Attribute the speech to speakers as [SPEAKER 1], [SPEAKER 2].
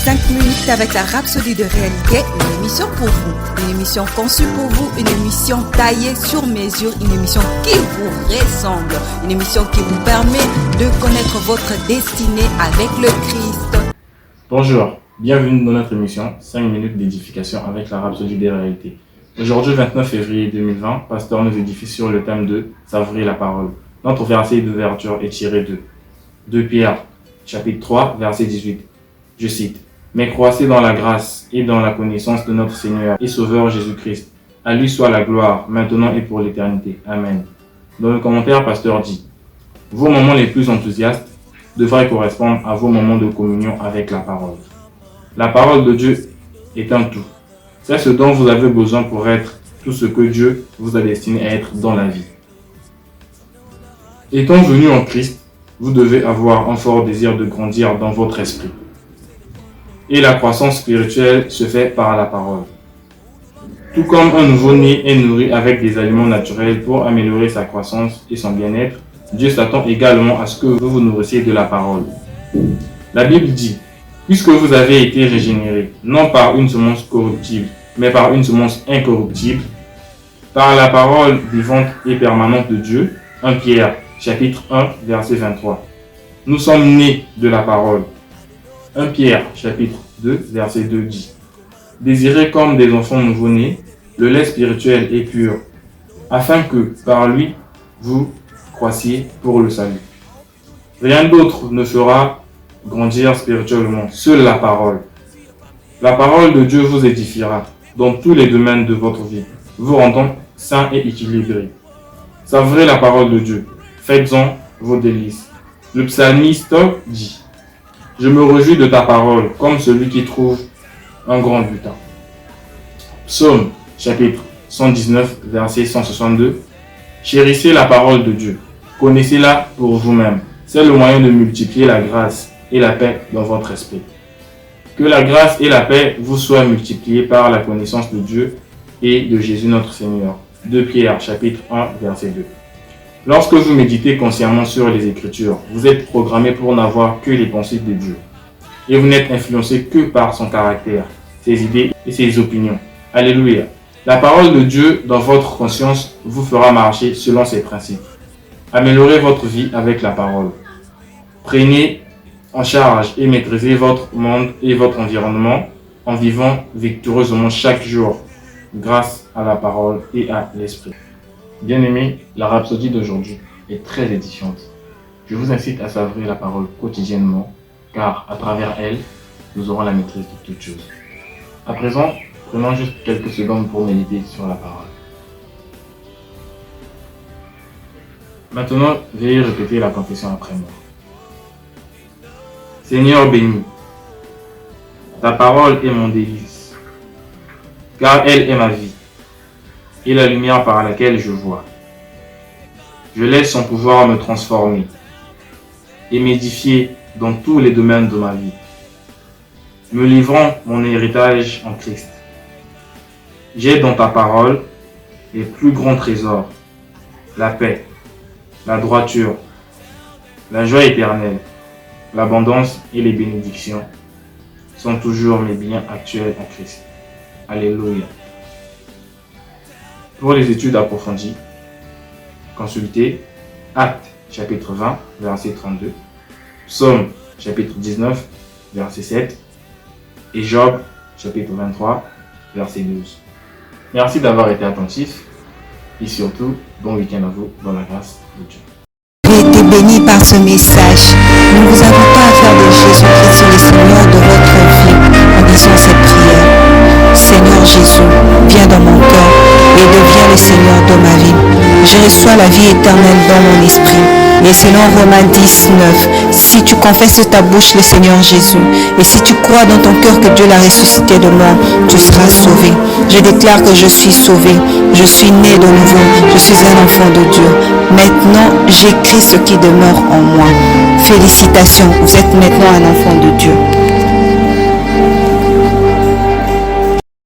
[SPEAKER 1] 5 minutes avec la Rhapsodie de réalité, une émission pour vous, une émission conçue pour vous, une émission taillée sur mesure, une émission qui vous ressemble, une émission qui vous permet de connaître votre destinée avec le Christ.
[SPEAKER 2] Bonjour, bienvenue dans notre émission 5 minutes d'édification avec la Rhapsodie des réalités. Aujourd'hui, 29 février 2020, Pasteur nous édifie sur le thème de savourer la parole. Notre verset d'ouverture est tiré de 2 Pierre, chapitre 3, verset 18. Je cite: « Mais croissez dans la grâce et dans la connaissance de notre Seigneur et Sauveur Jésus-Christ. À lui soit la gloire, maintenant et pour l'éternité. Amen. » Dans le commentaire, Pasteur dit: « Vos moments les plus enthousiastes devraient correspondre à vos moments de communion avec la parole. La parole de Dieu est un tout. C'est ce dont vous avez besoin pour être tout ce que Dieu vous a destiné à être dans la vie. Étant venu en Christ, vous devez avoir un fort désir de grandir dans votre esprit. Et la croissance spirituelle se fait par la parole. Tout comme un nouveau-né est nourri avec des aliments naturels pour améliorer sa croissance et son bien-être, Dieu s'attend également à ce que vous vous nourrissiez de la parole. La Bible dit: « Puisque vous avez été régénérés, non par une semence corruptible, mais par une semence incorruptible, par la parole vivante et permanente de Dieu. » 1 Pierre, chapitre 1, verset 23. Nous sommes nés de la parole. 1 Pierre, chapitre 2, verset 2 dit: « Désirez comme des enfants nouveau-nés le lait spirituel et pur, afin que, par lui, vous croissiez pour le salut. » Rien d'autre ne fera grandir spirituellement, seule la parole. La parole de Dieu vous édifiera dans tous les domaines de votre vie, vous rendant sains et équilibrés. Savourez la parole de Dieu, faites-en vos délices. Le psalmiste dit: « Je me réjouis de ta parole, comme celui qui trouve un grand butin. » Psaume, chapitre 119, verset 162. Chérissez la parole de Dieu, connaissez-la pour vous-même. C'est le moyen de multiplier la grâce et la paix dans votre esprit. Que la grâce et la paix vous soient multipliées par la connaissance de Dieu et de Jésus notre Seigneur. 2 Pierre, chapitre 1, verset 2. Lorsque vous méditez consciemment sur les Écritures, vous êtes programmé pour n'avoir que les pensées de Dieu. Et vous n'êtes influencé que par son caractère, ses idées et ses opinions. Alléluia. La parole de Dieu dans votre conscience vous fera marcher selon ses principes. Améliorez votre vie avec la parole. Prenez en charge et maîtrisez votre monde et votre environnement en vivant victorieusement chaque jour grâce à la parole et à l'esprit. Bien-aimés, la rhapsodie d'aujourd'hui est très édifiante. Je vous incite à savourer la parole quotidiennement, car à travers elle, nous aurons la maîtrise de toutes choses. À présent, prenons juste quelques secondes pour méditer sur la parole. Maintenant, veuillez répéter la confession après moi. Seigneur béni, ta parole est mon délice, car elle est ma vie et la lumière par laquelle je vois. Je laisse son pouvoir me transformer et m'édifier dans tous les domaines de ma vie, me livrant mon héritage en Christ. J'ai dans ta parole les plus grands trésors, la paix, la droiture, la joie éternelle, l'abondance et les bénédictions sont toujours mes biens actuels en Christ. Alléluia. Pour les études approfondies, consultez Actes chapitre 20, verset 32, Psaume chapitre 19, verset 7 et Job chapitre 23, verset 12. Merci d'avoir été attentif et surtout, bon week-end à vous dans la grâce de Dieu.
[SPEAKER 1] J'ai été béni par ce message. Nous vous invitons à faire de Jésus-Christ le Seigneur de votre vie en disant cette prière. Seigneur Jésus, viens dans mon cœur et deviens le Seigneur de ma vie. Je reçois la vie éternelle dans mon esprit. Et selon Romains 10:9, si tu confesses de ta bouche le Seigneur Jésus, et si tu crois dans ton cœur que Dieu l'a ressuscité de mort, tu seras sauvé. Je déclare que je suis sauvé, je suis né de nouveau, je suis un enfant de Dieu. Maintenant, j'écris ce qui demeure en moi. Félicitations, vous êtes maintenant un enfant de Dieu.